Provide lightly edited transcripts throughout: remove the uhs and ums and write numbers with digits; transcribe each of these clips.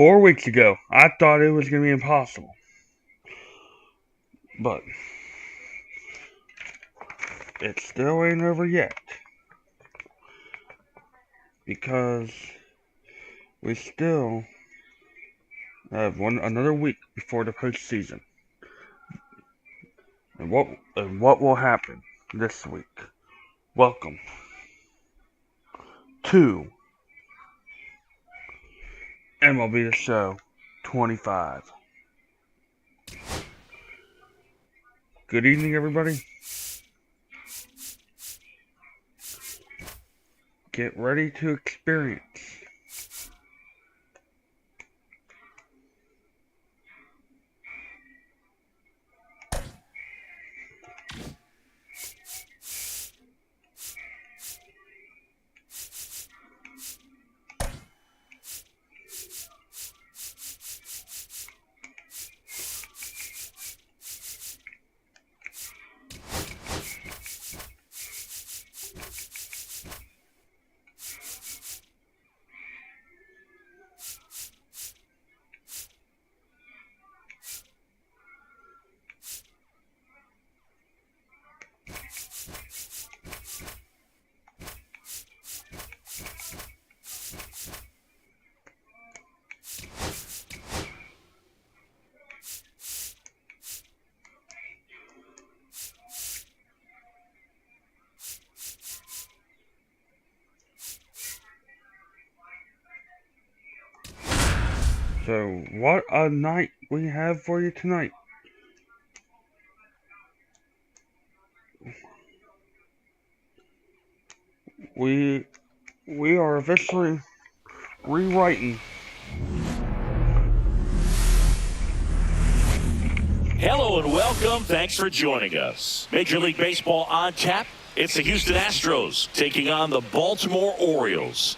4 weeks ago, I thought it was going to be impossible. But it still ain't over yet. Because we still have another week before the postseason. And what will happen this week? Welcome to MLB The Show 25. Good evening, everybody. Get ready to experience So, what a night we have for you tonight. We are officially rewriting. Hello and welcome. Thanks for joining us. Major League Baseball on tap. It's the Houston Astros taking on the Baltimore Orioles.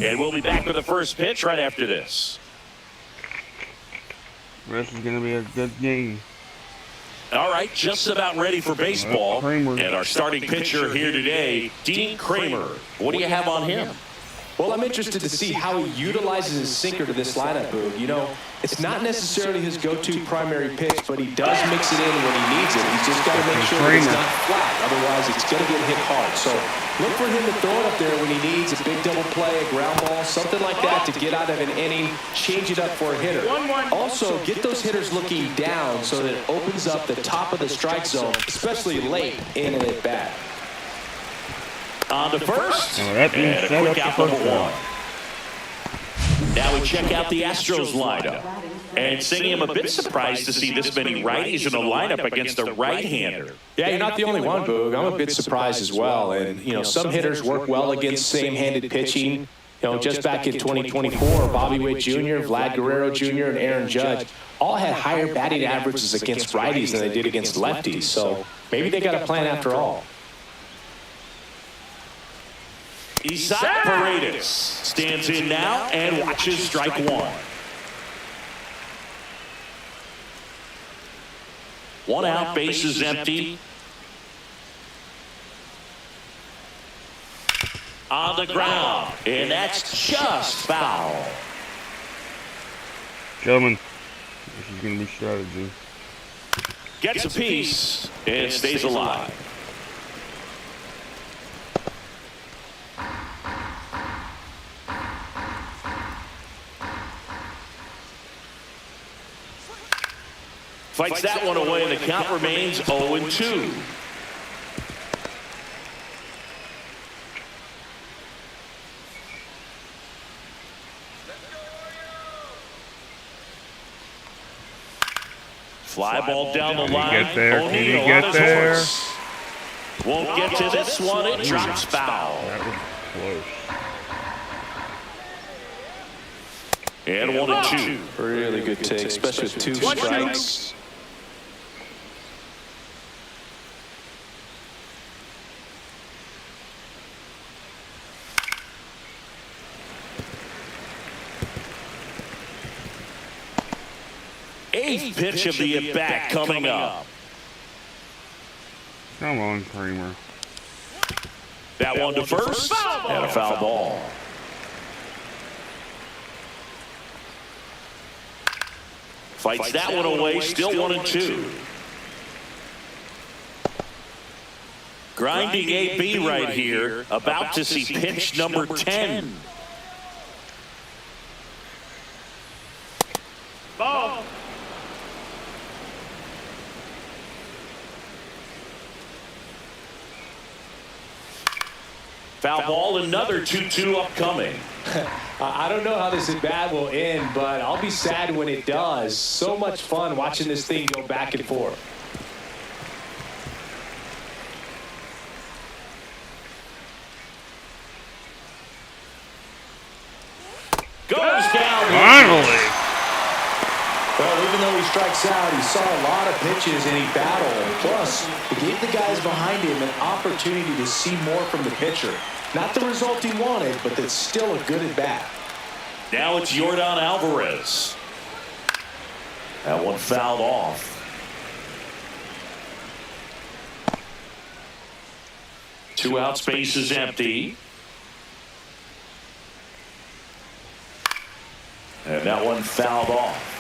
And we'll be back with the first pitch right after this. This is going to be a good game. All right, just about ready for baseball. And our starting pitcher here today, Dean Kramer. What do you have on him? Well, I'm interested to see how he utilizes his sinker to this lineup, Boog. You know, it's not necessarily his go-to primary pitch, but he does mix it in when he needs it. He's just got to make sure that it's not flat. Otherwise, it's going to get hit hard. So look for him to throw it up there when he needs a big double play, a ground ball, something like that to get out of an inning, change it up for a hitter. Also, get those hitters looking down so that it opens up the top of the strike zone, especially late in an at-bat. On to first, that means and a quick out number one. Now we check out the Astros lineup. And Singy, I'm a bit surprised to see this many righties in the lineup against a right-hander. Yeah, you're not the only one, Boog. I'm a bit surprised as well. And, you know, some hitters work well against same-handed pitching. You know, just back in 2024, Bobby Witt Jr., Vlad Guerrero Jr., and Aaron Judge all had higher batting averages against righties than they did against lefties. So maybe they got a plan after all. Isaac Paredes stands in now and watches strike one. One out, bases empty. On the ground, and that's just foul. Gentlemen, this is going to be strategy. Gets a piece and stays alive. Fights that one away, and the count remains 0-2. Fly ball down the line. Get there. Can you get there? Won't get to this one. It drops foul. That was close. And 1-2. Really good take, especially with two strikes. Eighth pitch of the at-bat coming up. Come on, Kramer. That one to first, and a foul ball. Fights that one away, still 1-2. Grinding AB right here, about to see pitch number 10. Ball. Foul ball, another 2-2 upcoming. I don't know how this at-bat will end, but I'll be sad when it does. So much fun watching this thing go back and forth. Goes down. Finally. Well, even though he strikes out, he saw a lot of pitches and he battled. Plus, it gave the guys behind him an opportunity to see more from the pitcher. Not the result he wanted, but that's still a good at-bat. Now it's Yordan Alvarez. That one fouled off. Two out, space is empty. And that one fouled off.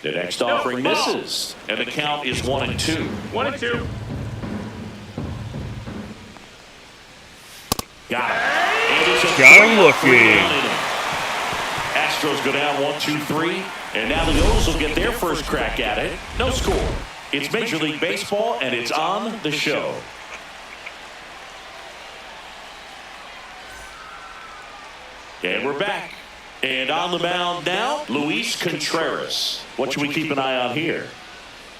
The next offering misses. And the count is 1-2. 1-2. Got it. Got him looking. Astros go down 1-2-3. And now the O's will get their first crack at it. No score. It's Major League Baseball, and it's on the show. And we're back. And on the mound now, Luis Contreras. What should we keep an eye on here?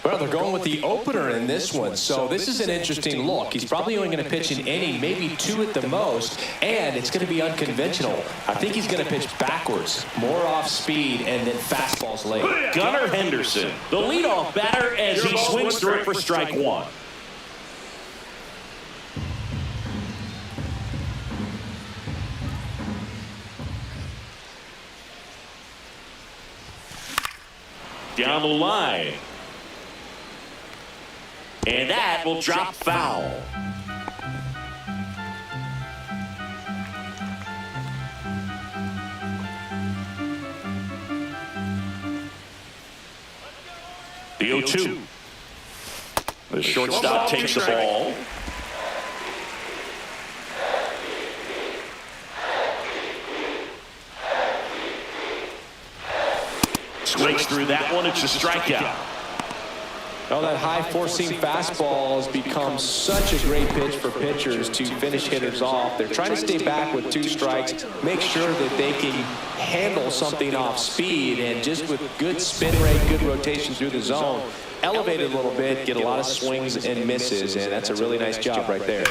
Well, they're going with the opener in this one, so this is an interesting look. He's probably only going to pitch an inning, maybe two at the most, and it's going to be unconventional. I think he's going to pitch backwards, more off speed, and then fastballs late. Gunnar Henderson, the leadoff batter, as he swings through it for strike one. Down the line. And that will drop foul. The 0-2. The shortstop takes the ball. Swings through that one. It's a strikeout. Well, that high four-seam fastball has become such a great pitch for pitchers to finish hitters off. They're trying to stay back with two strikes, make sure that they can handle something off speed, and just with good spin rate, good rotation through the zone, elevate it a little bit, get a lot of swings and misses, and that's a really nice job right there.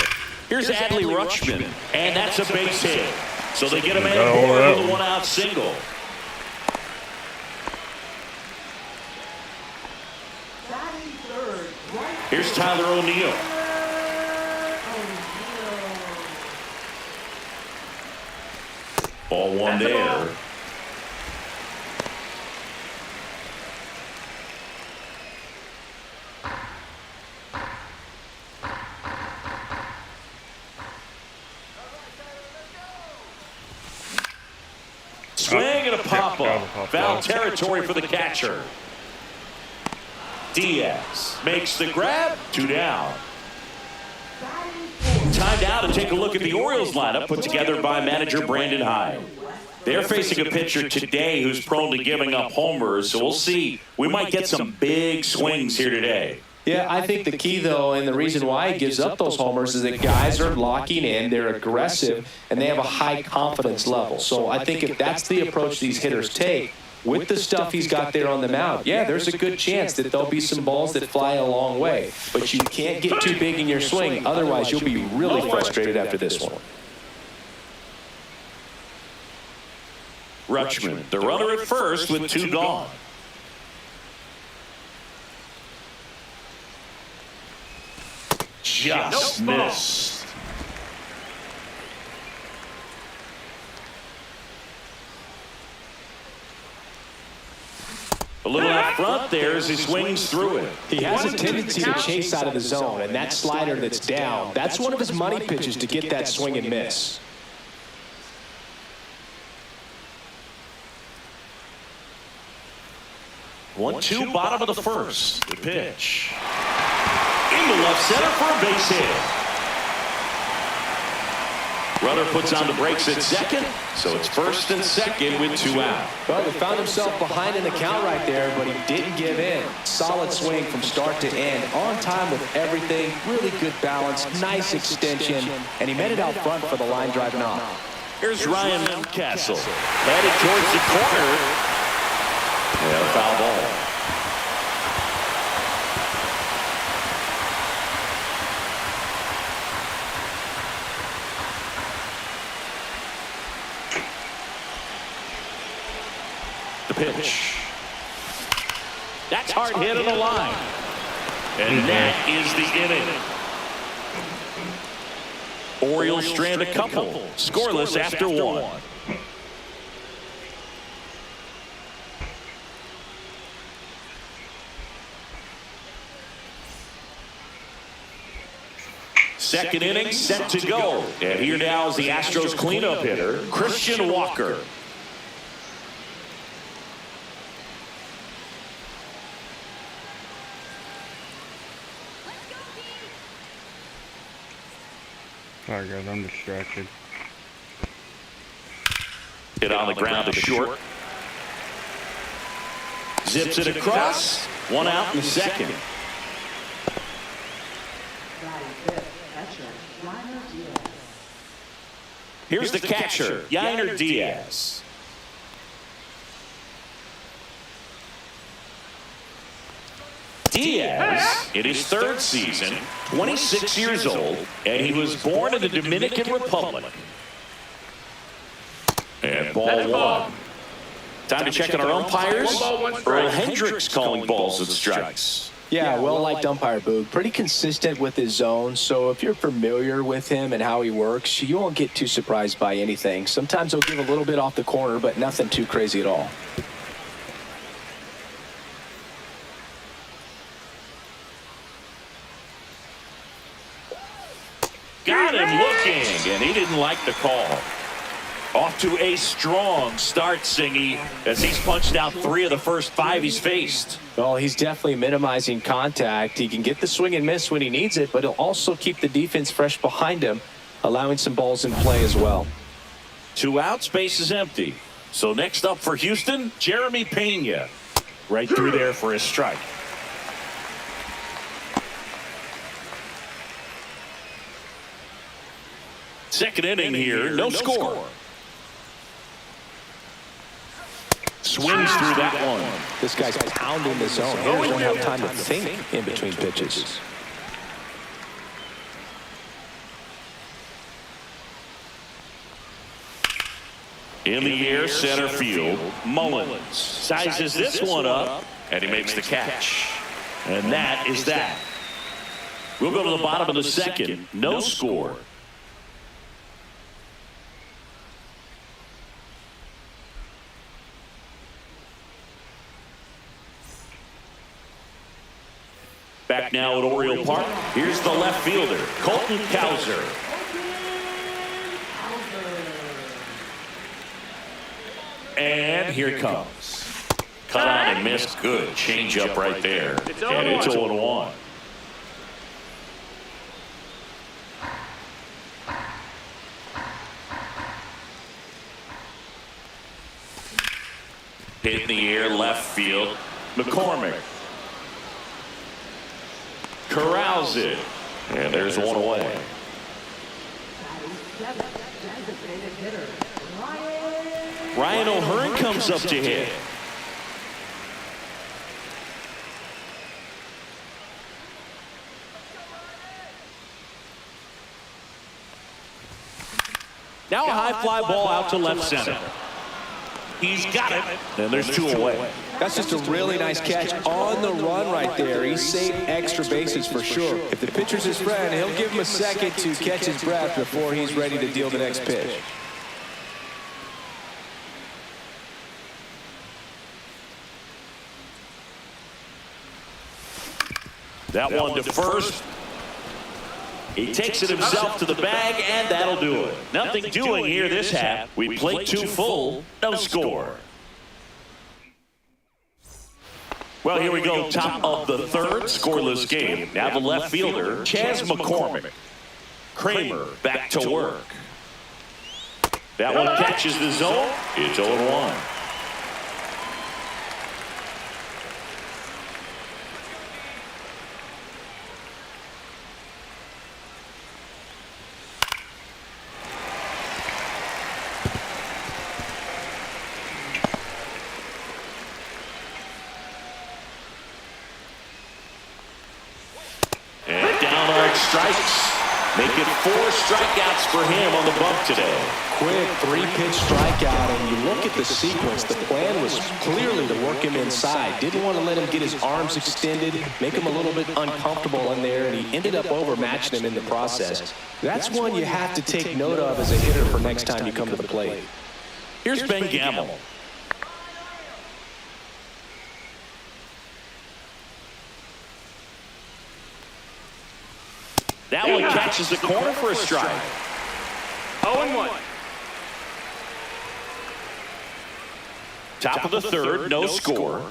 Here's Adley Rutschman, and that's a base hit. So they get a man aboard with a one-out single. Here's Tyler O'Neill. Ball one there. Swing and a pop-up. Foul territory for the catcher. Diaz makes the grab. 2 down. Time now to take a look at the Orioles lineup put together by manager Brandon Hyde. They're facing a pitcher today who's prone to giving up homers, so we'll see. We might get some big swings here today. Yeah, I think the key, though, and the reason why he gives up those homers is that guys are locking in, they're aggressive, and they have a high confidence level. So I think if that's the approach these hitters take, with the stuff he's got there on the mound, yeah, there's a good chance that there'll be some balls that fly a long way. But you can't get too big in your swing, otherwise you'll be really frustrated after this one. Rutschman, the runner at first with 2 gone. Just missed. A little out front there as he swings through it. He has a tendency to chase out of the zone, and that slider that's down, that's one of his money pitches to get that swing and miss. 1-2, bottom of the first. The pitch. Into left center for a base hit. Runner puts on the brakes at second, so it's first and second with 2 out. Well, he found himself behind in the count right there, but he didn't give in. Solid swing from start to end, on time with everything, really good balance, nice extension, and he made it out front for the line drive knock. Here's Ryan Castle, headed towards the corner. Yeah, foul ball. The pitch. That's hard hit on the line. And that is the inning. Orioles strand a couple. Scoreless after 1. Second inning set to go. And here now is the Astros cleanup hitter, Christian Walker. Sorry guys, I'm distracted. Hit on the ground to short. Zips it across. 1 out in the second. Here's the catcher, Yainer Diaz. Diaz, in his 3rd season, 26 years old, and he was born in the Dominican Republic. And ball 1. Time to check on our umpires. Earl Hendricks calling balls and strikes. Yeah, well-liked umpire, Boog. Pretty consistent with his zone, so if you're familiar with him and how he works, you won't get too surprised by anything. Sometimes he'll give a little bit off the corner, but nothing too crazy at all. Got him looking, and he didn't like the call. Off to a strong start, Singy, as he's punched out 3 of the first 5 he's faced. Well, he's definitely minimizing contact. He can get the swing and miss when he needs it, but he'll also keep the defense fresh behind him, allowing some balls in play as well. 2 outs, base is empty. So next up for Houston, Jeremy Pena. Right through there for his strike. Second inning here, no score. Swings through that one. This guy's pounding the zone. Hitters don't have time to think in between pitches. In the air, center field, Mullins sizes this one up, and he makes the catch. And that is that. We'll go to the bottom of the second, no score. Back now at Oriole Park, here's the left fielder, Colton Cowser. And here it comes. Cut on and missed. Good change up right there. And it's 0-1. Hit in the air, left field. McCormick corrals it, and there's one away. Ryan O'Hearn comes up to hit. Now a high fly ball out to left center. He's got it, and there's 2 away. That's just a really nice catch on the run right there. He saved extra bases for sure. If the pitcher's his friend, he'll give him a second to catch his breath before he's ready to deal the next pitch. That one to first. He takes it himself to the bag, and that'll do it. Nothing doing here this half. We played 2 full, no score. Well, here we go, top of the third, scoreless game. Now the left fielder, Chas McCormick. Kramer back to work. That one catches the zone. It's 0-1. Strikes. Make it 4 strikeouts for him on the bump today. Quick 3-pitch strikeout, and you look at the sequence. The plan was clearly to work him inside. Didn't want to let him get his arms extended, make him a little bit uncomfortable in there, and he ended up overmatching him in the process. That's one you have to take note of as a hitter for next time you come to the plate. Here's Ben Gamble. That one catches the corner for a strike. 0-1. Top of the third, no score.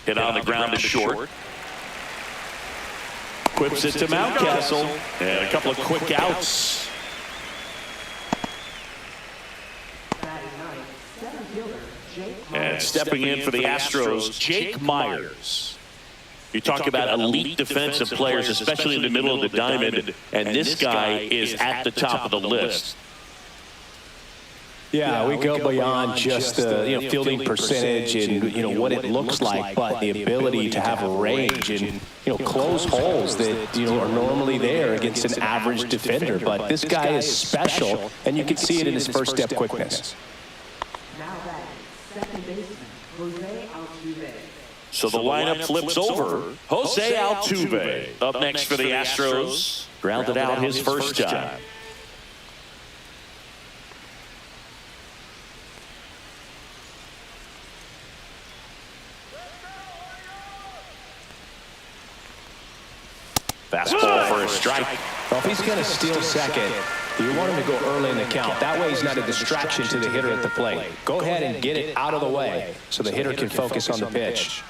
Hit on the ground to short. Quips it to Mountcastle. And a couple of quick outs. And stepping in for the Astros, Jake Myers. You talk about elite defensive players, especially in the middle of the diamond, and this guy is at the top of the list. Yeah, we go beyond just the fielding percentage and what it looks like, but the ability to have a range and close holes that are normally there against an average defender. But this guy is special, and you can see it in his first step quickness. Now that second baseman Jose Altuve. So the lineup flips over. Jose Altuve up next for the Astros. Grounded out his first time. Fastball for a strike. Well, if he's going to steal second, you want him to go early in the count. That way he's not a distraction to the hitter at the plate. Go ahead and get it out of the way so the hitter can focus on the pitch.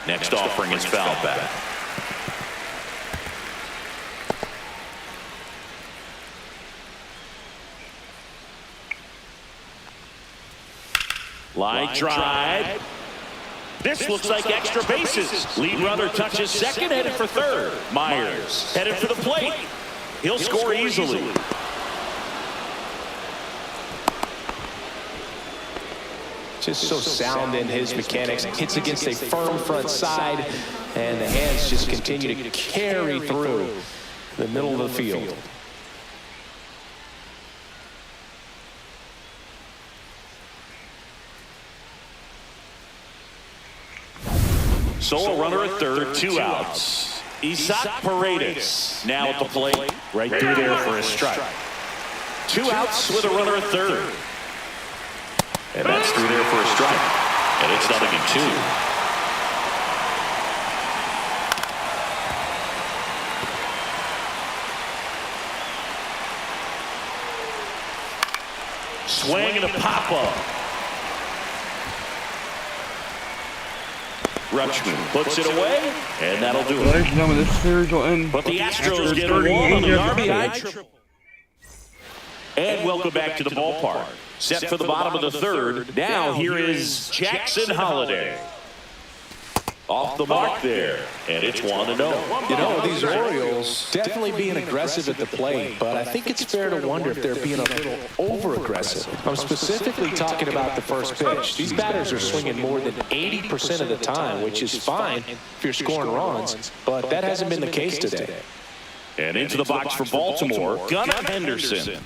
Next offering is foul back. Line drive. This looks like extra bases. Lead runner touches second, headed for third. Myers headed for the plate. He'll score easily. Just so sound in his mechanics. Hits against a firm front side, and the hands just continue to carry through the middle of the field. So a runner at third, 2 outs. Isaac Paredes now at the plate. Right through there for a strike. 2 outs with a runner at third. And that's through there for a strike. And it's 0-2. Swing and a pop-up. Rutschman puts it away, and that'll do it. This series will end. But the Astros get a 1 on the RBI triple. And welcome back to the ballpark. Set for the bottom of the third. Now here is Jackson Holliday. Off the mark there, and it's 1-0. These Orioles definitely being aggressive at the plate, but I think it's fair to wonder if they're being a little over-aggressive. I'm specifically talking about the first pitch. These batters are swinging more than 80% of the time, which is fine if you're scoring runs, but that hasn't been the case today. And into the box for Baltimore, Gunnar Henderson.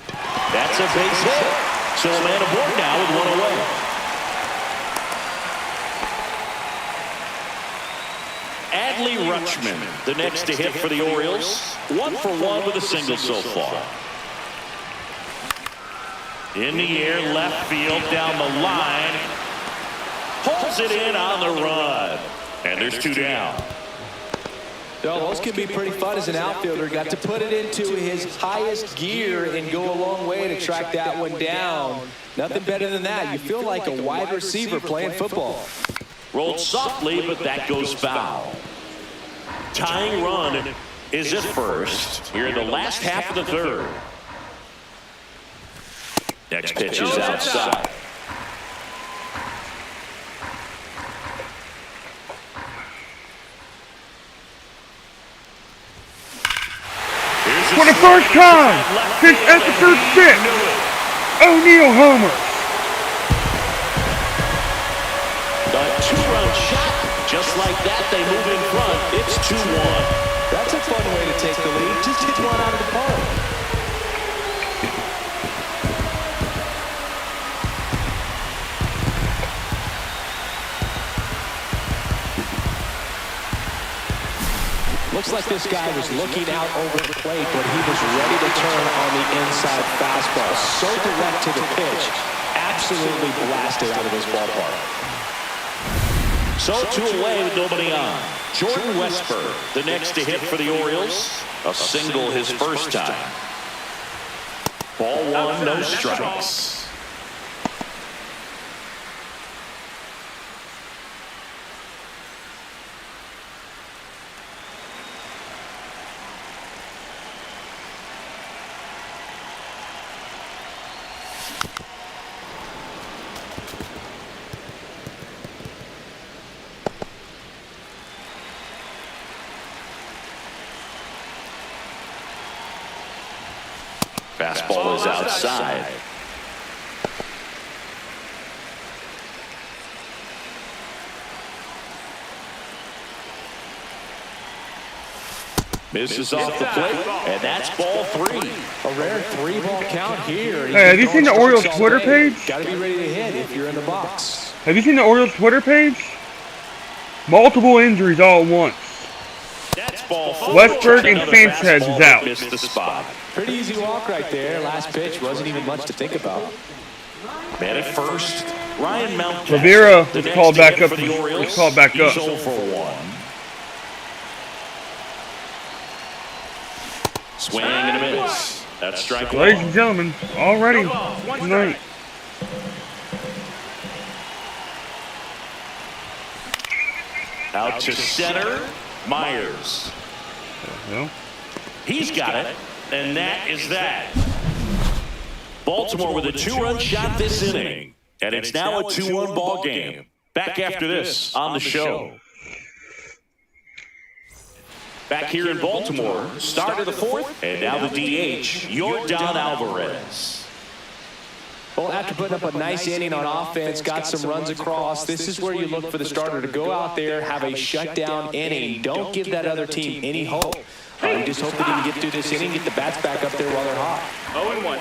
That's a base hit. So a man aboard now with 1 away. Adley Rutschman, the next to hit for the Orioles. 1 for 1 with a single so far. In the air, left field, down the line. Pulls it in on the run. And there's 2 down. No, those can be pretty fun as an outfielder. Got to put it into his highest gear and go a long way to track that one down. Nothing better than that. You feel like a wide receiver playing football. Rolled softly, but that goes foul. Tying run is at first here in the last half of the third. Next pitch is outside. For the first time since episode 6, O'Neal homer. A 2-run shot. Just like that, they move in front. It's 2-1. That's a fun way to take the lead. Just hit one out of the park. Looks like this guy was looking out over the plate, but he was ready to turn on the inside fastball. So direct to the pitch. Absolutely blasted out of this ballpark. So 2 away with nobody on. Jordan Westburg, the next to hit for the Orioles. A single his first time. Ball 1, no strikes. Fastball is outside. Misses off the plate, and that's ball 3. A rare 3-ball count here. Hey, have you seen the Orioles Twitter page? Got to be ready to hit if you're in the box. Have you seen the Orioles Twitter page? Multiple injuries all at once. That's ball 4. Westburg and Sanchez is out. Missed the spot. Pretty easy walk right there. Last pitch wasn't even much to think about. Man at first, Ryan Mount. Rivera was called back up. Was called back up. He's 0 for 1. Swing and a miss. That's strike 1. Ladies and gentlemen, already tonight. Out to center, Myers. No. He's got it, and that is that. Baltimore with a 2-run shot this inning, and it's now a 2-1 ball game. Back after this on the show. Back here in Baltimore, start of the 4th, and now the DH, Yordan Alvarez. Well, after putting up a nice inning on offense, got some runs across, this is where you look for the starter to go out there, have a shutdown inning. Don't give that other team any hope. You just hope that he can get through this inning, get the bats back up there while they're hot. 0-1.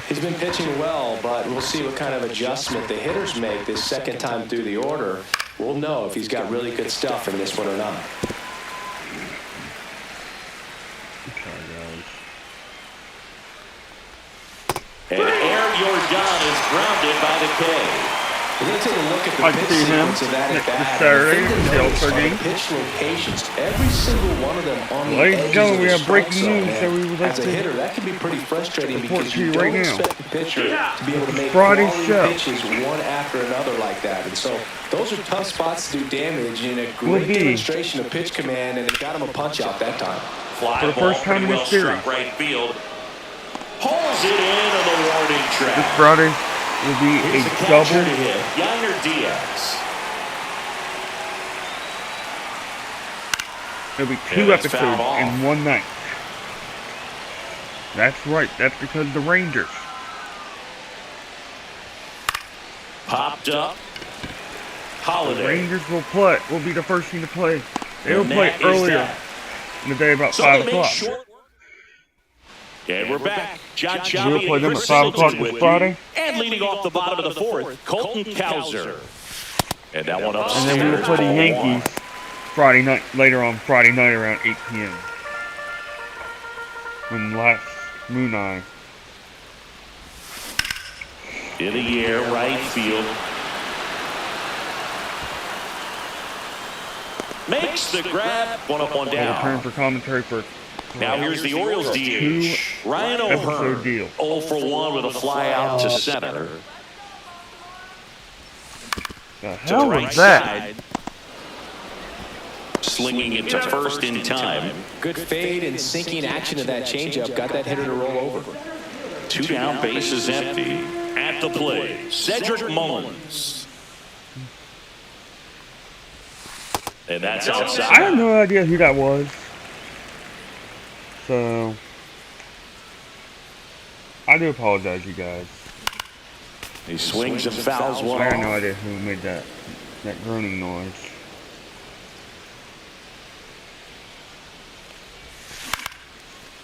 He's been pitching well, but we'll see what kind of adjustment the hitters make this second time through the order. We'll know if he's got really good stuff in this one or not. And Aaron Yordan is grounded by the K. We're going to take a look at the I pitch see him sequence of that at bat. Saturday in the All-Star game. Pitch locations, every single one of them on the Ladies and edges gentlemen, of we the have breaking strike zone. news that we would like As a to hitter, that can be pretty frustrating because you right don't now. expect the pitcher to be able to make Friday's quality show. pitches one after another like that. And so those are tough spots to do damage, and a Will great be. demonstration of pitch command, and it got him a punch out that time. Fly For the ball first time pretty in well this series. struck right field. Pulls it into the warning track. This Friday will be Here's the a catcher double. to hit, Yainer Diaz. There'll be Yeah, two that's episodes fouled off. in one night. That's right. That's because of the Rangers. Popped up. The Holiday. Rangers will be the first team to play. They'll And play that is earlier that. in the day, about So 5 they make o'clock. short. And we're back. John We'll Chavi play and them Chris at 5 o'clock Singleton this with Friday. you. And leading off the bottom of the 4th, Colton Cowser. And that one upstairs. And then we will play the ball Yankees 1. Friday night, later on Friday night around 8 p.m. When last Moon Eye. In the air, right field. Makes the grab. One up, one down. Return for commentary for. Now here's the Orioles DH. Ryan O'Hearn. 0 for 1 with a fly out to center. The hell was that? Slinging it to first in time. Good fade and sinking action of that changeup. Got that hitter to roll over. 2 down, bases empty. At the plate, Cedric Mullins. And that's outside. I have no idea who that was. So, I do apologize, you guys. He swings and fouls one. I have no idea who made that groaning noise.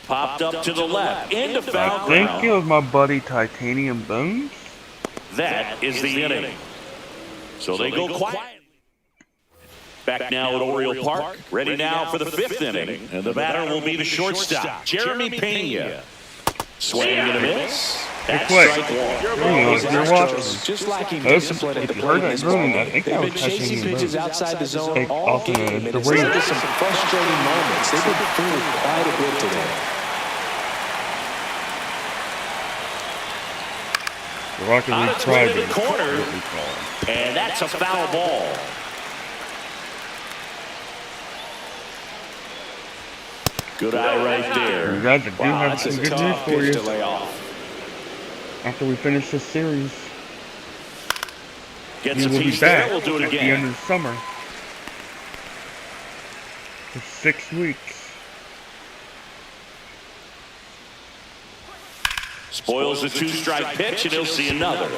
Popped up to the left, into foul I ground. think it was my buddy Titanium Bones. That is the inning. So they go quiet. Back now at Oriole Park, ready now for the 5th inning. And the batter will be the shortstop, Jeremy Pena. Swing and a miss. That's strike one. You're watching. Just lacking Oops. discipline at the If you heard plate in that this groaning, ball I game. think They've that been was chasing Titanium pitches Bones. outside the zone Take all off in game, the and it's ring. led to some frustrating moments. They've been fooled quite a bit today. The Rocket On League its way to Private. the corner. And that's a foul ball. Good eye right there. You guys do have That's some a good news tough for pitch you to lay off. after we finish this series. Gets We a will be piece there. back We'll do it at the end again. of the summer for 6 weeks. Spoils the 2-strike pitch, and he'll see another.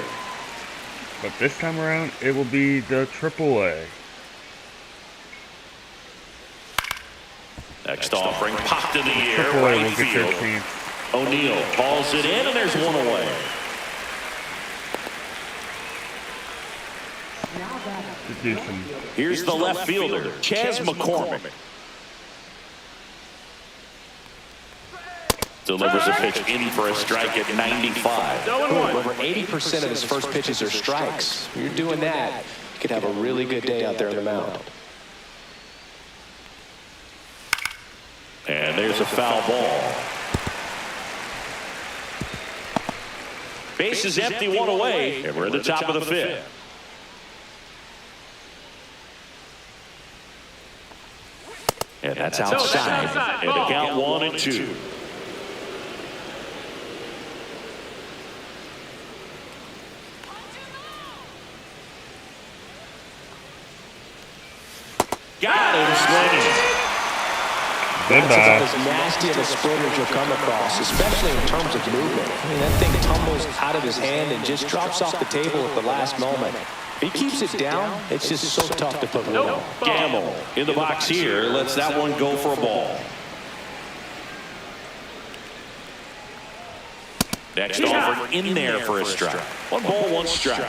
But this time around, it will be the AAA. Next offering popped in the air, AAA right will get their field. chance O'Neill calls it in, and there's one away. to do some. Here's the left fielder, Chaz McCormick. Delivers a pitch in for a strike at 95. Over 80% of his first pitches are strikes. When you're doing that, you could have a really good day out there on the mound. And there's a foul ball. Base is empty, one away, and we're at the top of the 5th. And that's outside. And a count 1-2. Got him swinging. That's about as nasty of a split as you'll come across, especially in terms of movement. I mean, that thing tumbles out of his hand and just drops off the table at the last moment. If he keeps it down, it's just so tough to put wood on. Gamble in the box here. Lets that one go for a ball. Next offer in there for a strike. 1 ball, 1 strike.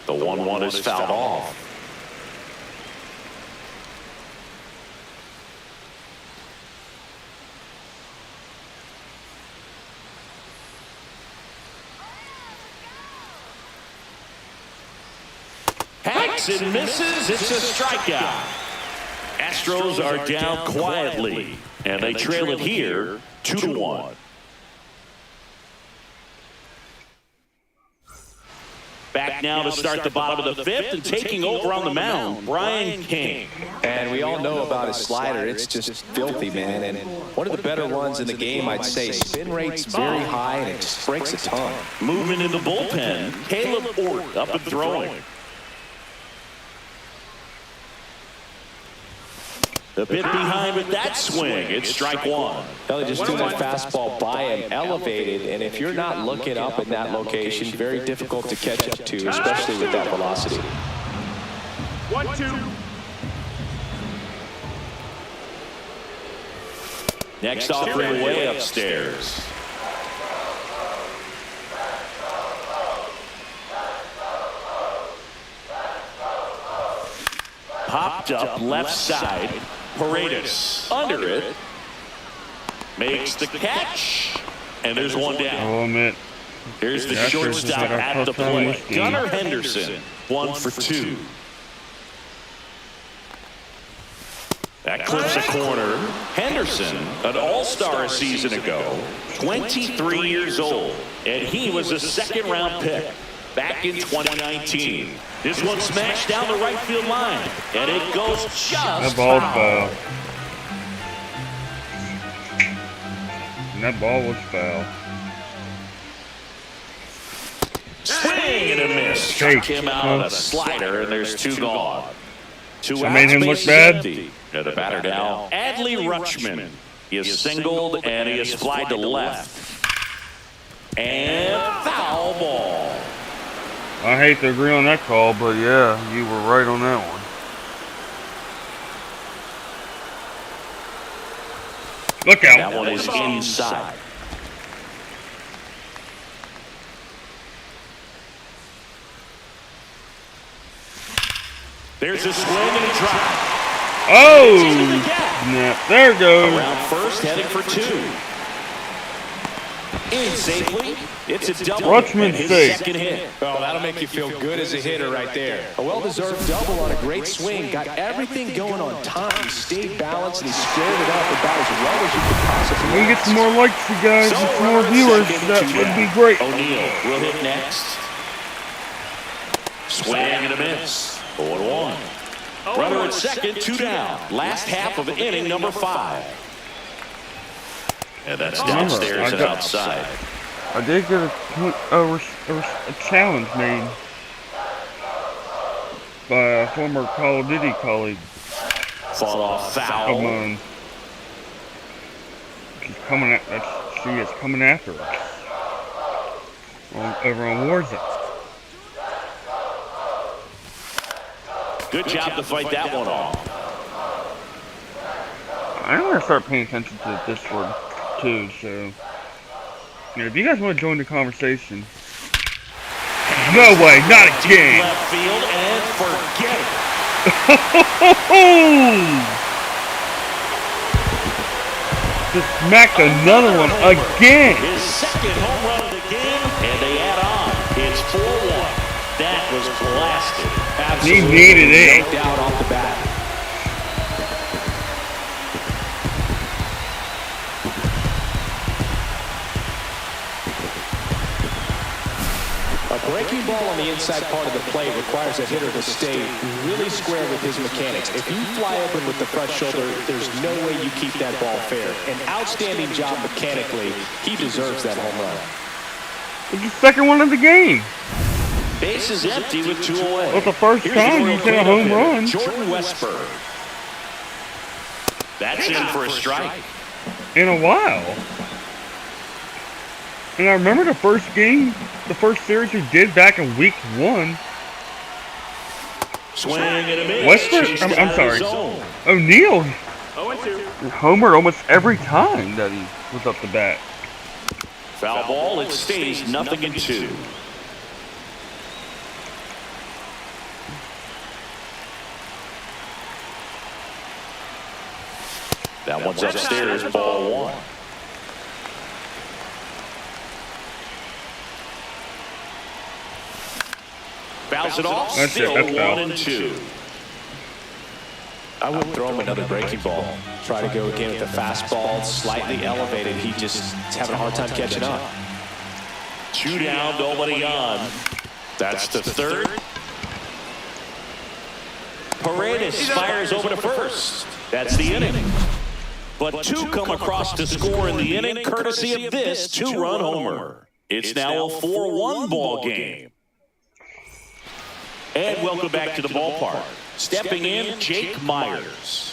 The 1-1 is fouled off. Hacks and misses. It's a strikeout. Astros are down quietly, and they trail it here 2-1. Back now to start the bottom of the 5th, and taking over on the mound, Brian King. And we all know about his slider. It's just filthy, man. And one of the better ones in the game, I'd say. Spin rate's very high, and it just breaks a ton. Moving in the bullpen, Caleb Ort up and throwing. The bit behind with that swing. It's strike 1. They just threw that fastball by him, elevated, and if you're not looking up in that location, very difficult to catch up to, especially with that velocity. 1-2. Next offering way upstairs. hopped up left side. Paredes under it. Makes the catch. And there's one down. I'll admit. Here's the shortstop at the plate. Gunnar Henderson, 1 for 2. That clips a corner. Henderson, an all-star a season ago, 23 years old, and he was a second-round pick back in 2019. This one smashed down the right field line, and it goes just That ball foul. foul. And that ball was foul. Swing and a miss. Struck him out with a slider, and there's 2 gone. 2 I outs, made him look bases bad. empty. And the batter now, Adley Rutschman. He is singled, and he is flied to left. And foul ball. I hate to agree on that call, but yeah, you were right on that one. Look out. That one is inside. There's a swing and a drive. Oh! Snap. There it goes. Around first, heading for 2. In safely. It's a double. Rutschman and his safe. second hit. Oh, that'll make you feel good as a hitter right there. A well-deserved double on a great swing. Got everything going on time. He stayed balanced and he squared it up about as well as you could possibly. We get some more likes, you guys, and some more viewers. That would be great. O'Neal will hit next. Swing and a miss. 0-1. Runner at second, 2 down. Last half of inning number 5. And that's downstairs and outside. I did get a challenge made by a former Call of Duty colleague Fall off of foul. mine. She is coming after us over on Warzone. Good job to fight that one off. I'm gonna start paying attention to the Discord too, so if you guys want to join the conversation. No way, not again! Left field and forget it. Just smacked another one again! His second home run of the game, and they add on. It's 4-1. That was blasted. He needed it. No doubt off the bat. A breaking ball on the inside part of the plate requires a hitter to stay really square with his mechanics. If you fly open with the front shoulder, there's no way you keep that ball fair. An outstanding job mechanically. He deserves that home run. It's the second one of the game. Base is empty with 2 away. Well, the first Here's time the you hit a home run. Jordan Westburg. That's in for a strike. In a while. And I remember the first game, the first series we did back in week 1. Swing and a miss. Westburg, Chased I'm out of sorry. the zone. O'Neal 0-2. homered almost every time that he was up the bat. Foul ball. It stays 0-2. That one's upstairs, ball 1. Fouls it off, That's it, still that's foul. 1-2. I would throw him another breaking ball. Try to go again with the fastball, slightly elevated. He just is having a hard time catching up. 2 down, nobody on. That's the third. Paredes fires over to first. That's the inning. But 2 come across to score in the inning, courtesy of this 2-run homer. It's now a 4-1 ball game. And welcome back to the ballpark. Stepping in, Jake Myers.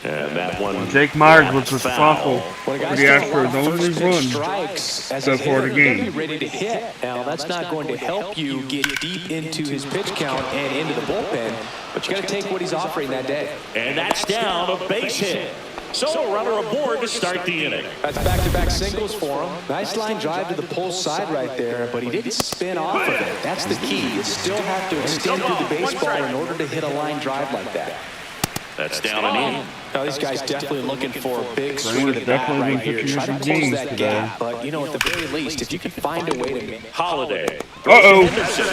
And that one. Jake Myers was responsible When a for guy's the throwing a lot Astros' of only first pitch run strikes as so a far hitter, the you gotta game. be ready to hit. Now, that's not going to help you get deep into his pitch count and into the bullpen, but you got to take what he's offering that day. And that's down, a base hit. So a runner aboard to start the inning. That's back-to-back singles for him. Nice line drive to the pull side right there, but he didn't spin off of it. That's the key. You still have to extend through the baseball in order to hit a line drive like that. That's down and in. Now, these guys definitely looking for a big swing of the bat right here. Try to close that gap, but, you know, at the very least, if you can find a way to make Holiday. Uh-oh. Henderson.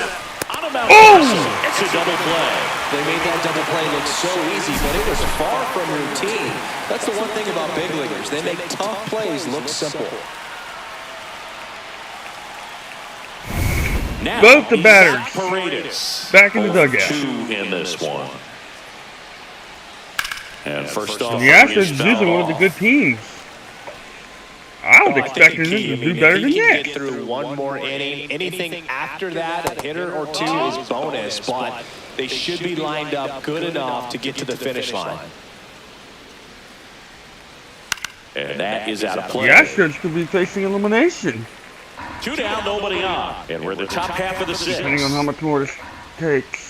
On a mound. Oh! It's a double play. They made that double play look so easy, but it was far from routine. That's the one thing about big leaguers. They make tough plays look simple. Now, Both the batters Paredes. back in the dugout. 2 in this one. And first off, The Astros is usually one of the good teams. I was expecting them to do better than If he that. can get through one more inning, anything after that, a hitter or two is bonus, but they should be lined up good enough to get to the finish line. And that is out of play. The Astros could be facing elimination, 2 down, nobody on. And we're in the top half of the 6th. depending on how much more this takes.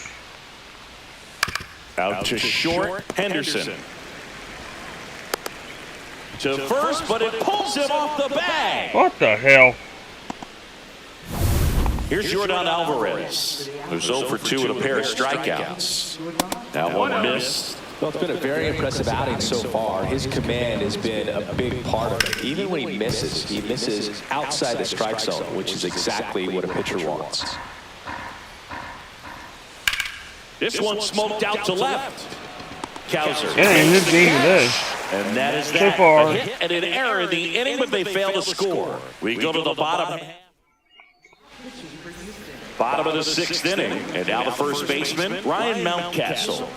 Out to short, Henderson. To first, but it pulls him off the bag. What the hell? Here's Jordan Alvarez, who's 0 for 2 with a pair of strikeouts. Now one missed. Well, it's been a very impressive outing so far. His command has been a big part of it. Even when he misses outside the strike zone, which is exactly what a pitcher wants. This one smoked out to left. Kowser. Yeah, in this game today. And that is So that. far. A hit and an error in the inning, but they fail to score. We go to the bottom of the 6th inning. And now the first baseman, Ryan Mountcastle.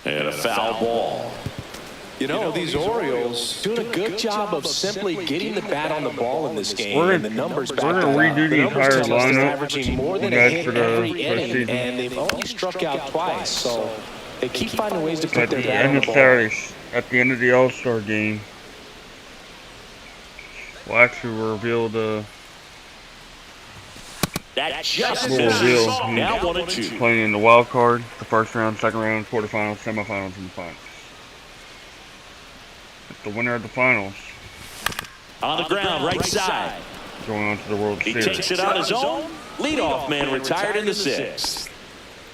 And a foul ball. You know, these Orioles doing a good job of simply getting the bat on the ball in this game, We're and the numbers back gonna that up. redo the numbers entire tell us they're lineup, averaging more than you a guys, hit for the every inning, postseason. and they've only struck out twice, so they keep finding ways to put At their the bat on end the of ball. Saturday, at the end of the All-Star game, we'll actually reveal the That just We'll misses. reveal Now who's 1 and 2. playing in the wild card, the first round, second round, quarterfinals, semifinals, and the finals. The winner of the finals On the ground, right side. going on to the World He Series. takes it on his own. Leadoff man retired in the 6th.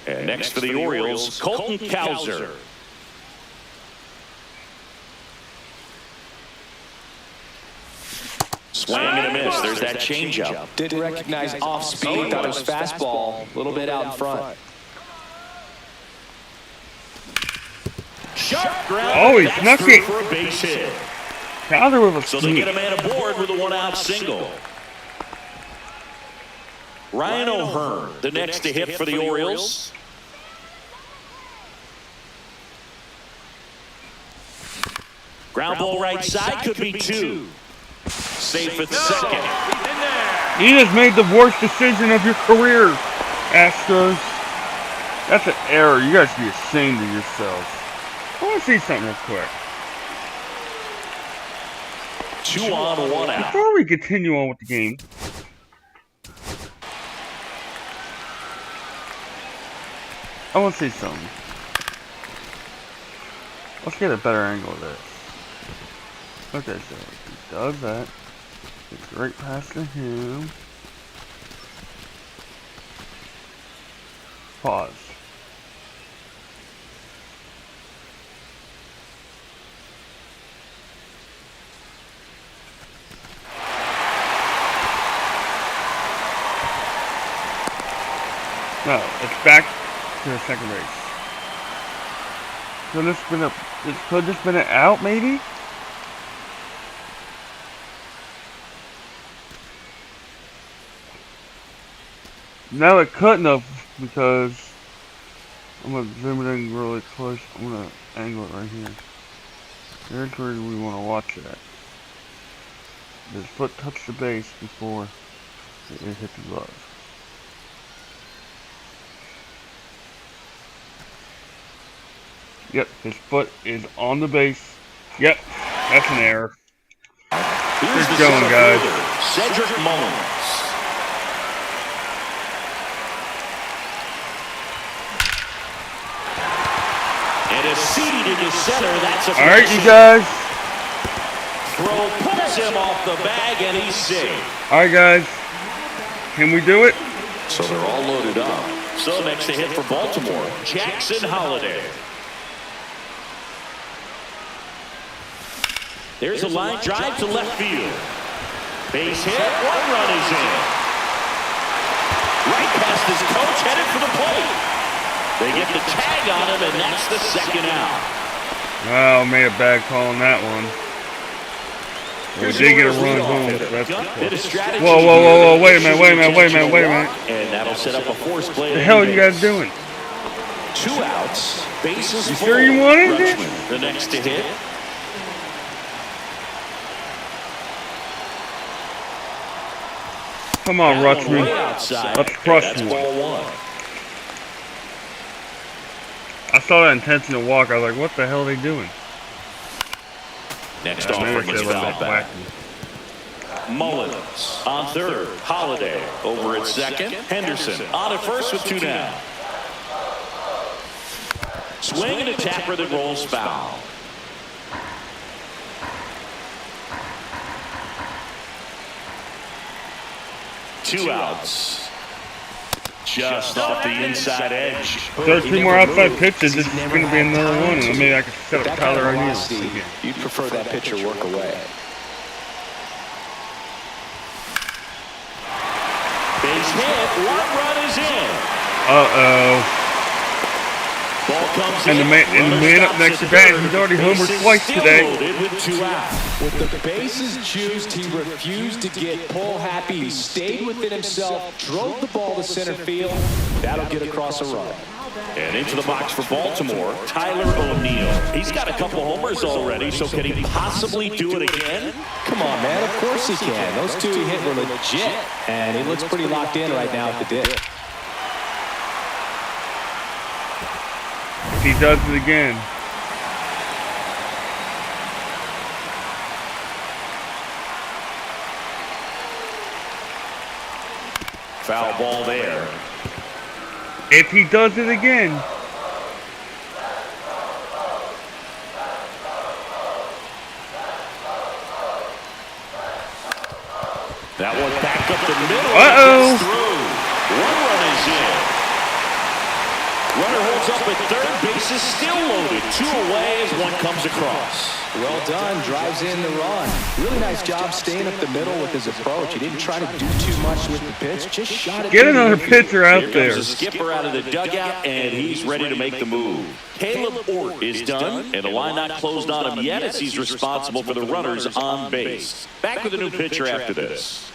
And next for the Orioles, Colton Kowser. Swing and a miss. There's that changeup. Didn't recognize off speed, thought it was fastball, a little bit out in front. Sharp ground. Oh, he That's snuck through it. for a base hit. Crowder with a So they sneak. get a man aboard with a 1-out single. Ryan O'Hearn, the next to hit for the Orioles. Ground ball right side, could be 2. Safe at second. You just made the worst decision of your career, Astros. That's an error. You guys should be ashamed of yourselves. I want to see something real quick. 2 on, 1 out. Before we continue on with the game, I want to see something. Let's get a better angle of this. Okay, so he does that. It's right past to him. Pause. No, it's back to the second base. Could this been an out, maybe? No, it couldn't have, because I'm gonna zoom it in really close. I'm gonna angle it right here. There's where we want to watch it at. His foot touched the base before it hit the glove. Yep, his foot is on the base. Yep, that's an error. Here's Good the going, center guys. fielder, Cedric Mullins. And And a seed into center. That's a All right, you guys. throw pulls him off the bag, and he's safe. All right, guys. Can we do it? So they're all loaded up. So next to hit for Baltimore, Jackson Holliday. There's a line drive to left field. Base hit, 1 run is in. Right past his coach, headed for the plate. They get the tag on him, and that's the second out. Oh, made a bad call on that one. Well, we did get a run home. So that's whoa, wait a minute. And that'll set up a force play. What the hell are you guys doing? 2 outs, bases You full. sure you wanted it? Rutschman, the next to hit. Come on, That one Rutschman. way outside. Let's crush That's one. ball 1. I saw that intentional walk. I was like, what the hell are they doing? Next Maybe offering they is were foul like back. wacky. Mullins on third. Holiday over at second. Henderson on at first with 2 down. Swing and a tapper that rolls foul. Two outs. Just off the inside edge. There's 2 more outside pitches. This is going to be another one, and maybe I can set up That kind of Tyler velocity, O'Neill. you'd prefer that pitcher work away. Base hit. 1 run is in. Uh-oh. Ball comes And the in. man up next to bat, he's already homered Bases twice still today. loaded with 2 outs. With the bases juiced, he refused to get pull happy. He stayed within himself, drove the ball to center field. That'll get across a run. And into the box for Baltimore, Tyler O'Neill. He's got a couple homers already, so can he possibly do it again? Come on, man. Of course he can. Those 2 he hit were legit. And he looks pretty locked in right now at the dip. He does it again. Foul ball there. If he does it again. That one back up the middle. Uh-oh. Gets through. 1 run is in. Runner holds up at third. Bases still loaded. 2 away as one comes across. Well done. Drives in the run. Really nice job staying up the middle with his approach. He didn't try to do too much with the pitch. Just shot it. Get another pitcher out Here there. comes the skipper out of the dugout, and he's ready to make the move. Caleb Ort is done, and the line not closed on him yet as he's responsible for the runners on base. Back with a new pitcher after this.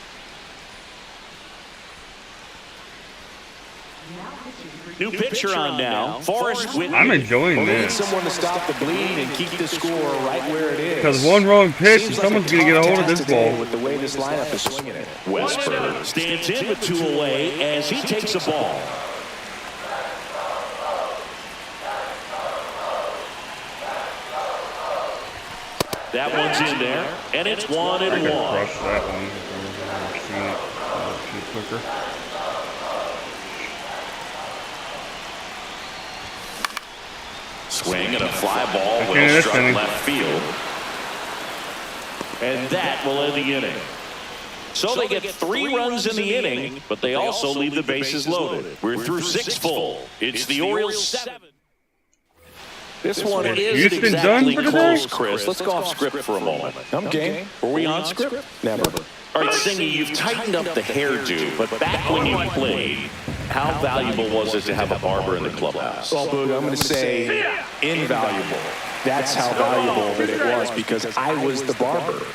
New pitcher on now. Forrest Whitney. I'm enjoying We need this. someone to stop the bleed and keep the score right where it is. Because one wrong pitch, and Seems someone's like going to get a hold of tough this task today ball. with the way this lineup is swinging it. Westberg stands in with 2 away as he takes a ball. That one's in there, and it's 1 I and could 1. crush that one. I've seen it quicker. Swing and a fly ball Okay, will that's struck inning. left field. And that will end the inning. So they get 3 runs in the inning, but they also leave the bases loaded. We're through 6 full. It's the Orioles 7. This one Is isn't Houston exactly done for close, today? Chris. Let's go off script for a moment. I'm game. Were we on script? Never. All right, Singy, you've tightened up the hairdo, but back when you played, how valuable was it to have a barber in the clubhouse? Well, Boog, I'm going to say invaluable. That's how valuable that it was because I was the barber.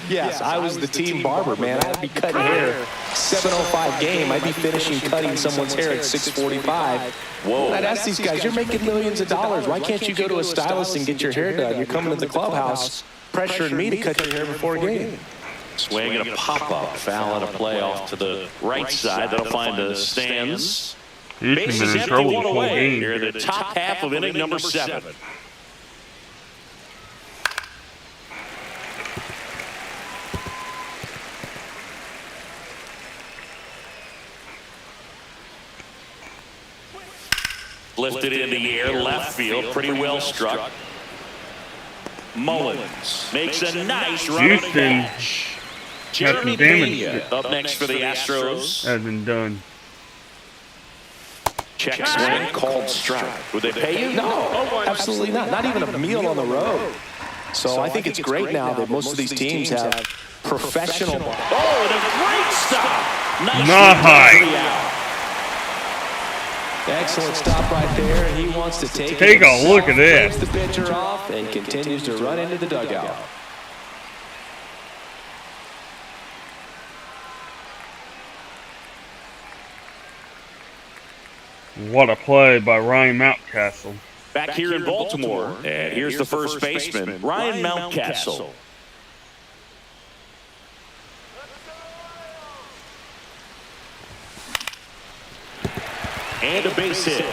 Yes, I was the team barber, man. I'd be cutting hair 7:05 game. I'd be finishing cutting someone's hair at 6:45. Whoa. I'd ask these guys, you're making millions of dollars. Why can't you go to a stylist and get your hair done? You're coming to the clubhouse pressuring me to cut your hair before a game. Swing and a pop-up. Foul and a play off to the right side. That'll find the stands. Houston's Bases been in empty, trouble the 1 whole away game. here in the top half of inning number 7. Lifted in the air, left field, pretty well struck. Mullins makes a nice run on the catch. Jeremy Pena up next for the Astros. Hasn't done. Check swing, called strike. Would they pay you? No, absolutely not. Not even a meal on the road. So I think it's great now that most of these teams have professional. Oh, and a great stop. Nice. Excellent stop right there, and he wants to take a look at this. The pitcher off and continues to run into the dugout. What a play by Ryan Mountcastle. Back here in Baltimore, and here's the first baseman, Ryan Mountcastle. And a base hit.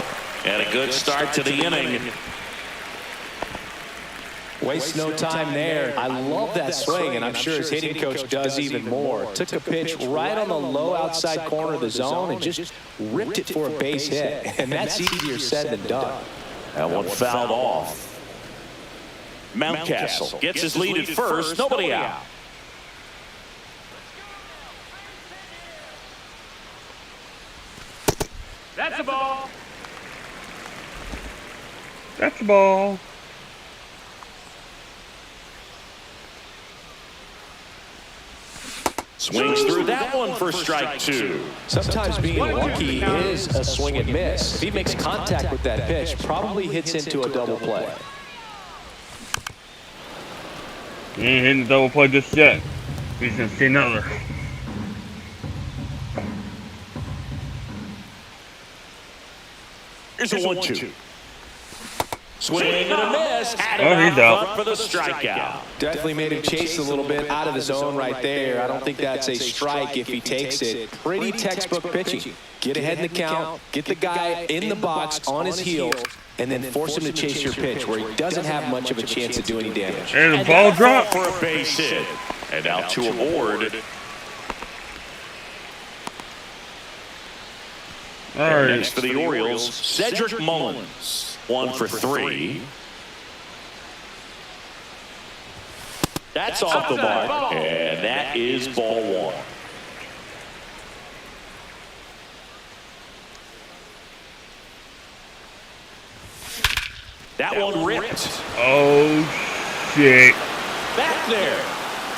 And a good start to the inning. Waste no time there. I love that swing, and I'm sure his hitting coach does even more. Took a pitch right on the low outside corner of the zone and just ripped it for a base hit. And that's easier said than done. That one fouled off. Mountcastle gets his lead at first. Nobody out. That's a ball. That's the ball. Swings through that one for strike two. Sometimes being lucky is a swing and miss. If he makes contact with that pitch, probably hits into a double play. He ain't hitting the double play just yet. He's going to see another. Here's a 1-2. Swing and a miss. He's out for the strikeout. Definitely made him chase a little bit out of the zone right there. I don't think that's a strike if he takes it. Pretty textbook pitching. Get ahead in the count, get the guy in the box on his heels, and then force him to chase your pitch where he doesn't have much of a chance to do any damage. And the ball dropped for a base hit. And now to aboard. All right. Next for the Orioles, Cedric Mullins. 1 for 3. That's off the mark, and that is ball one. That one ripped. Oh, shit. Back there.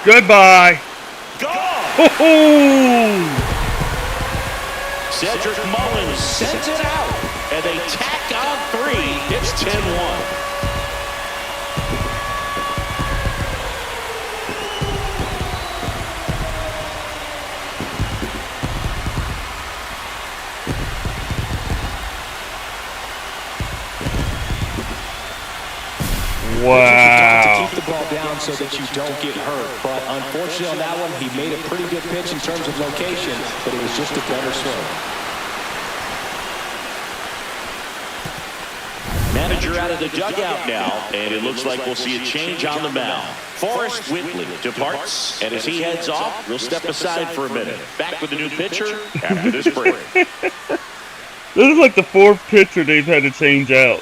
Goodbye. Gone. Oh! Cedric Mullins sends it out, and they tack on 3. It's 10-1. Wow. To keep the ball down so that you don't get hurt. But unfortunately on that one, he made a pretty good pitch in terms of location, but it was just a better swing. Manager out of the dugout now, and it looks like we'll see a change on the mound. Forrest Whitley departs, and as he heads off, we'll step aside for a minute. Back with the new pitcher after this break. This is like the 4th pitcher they've had to change out.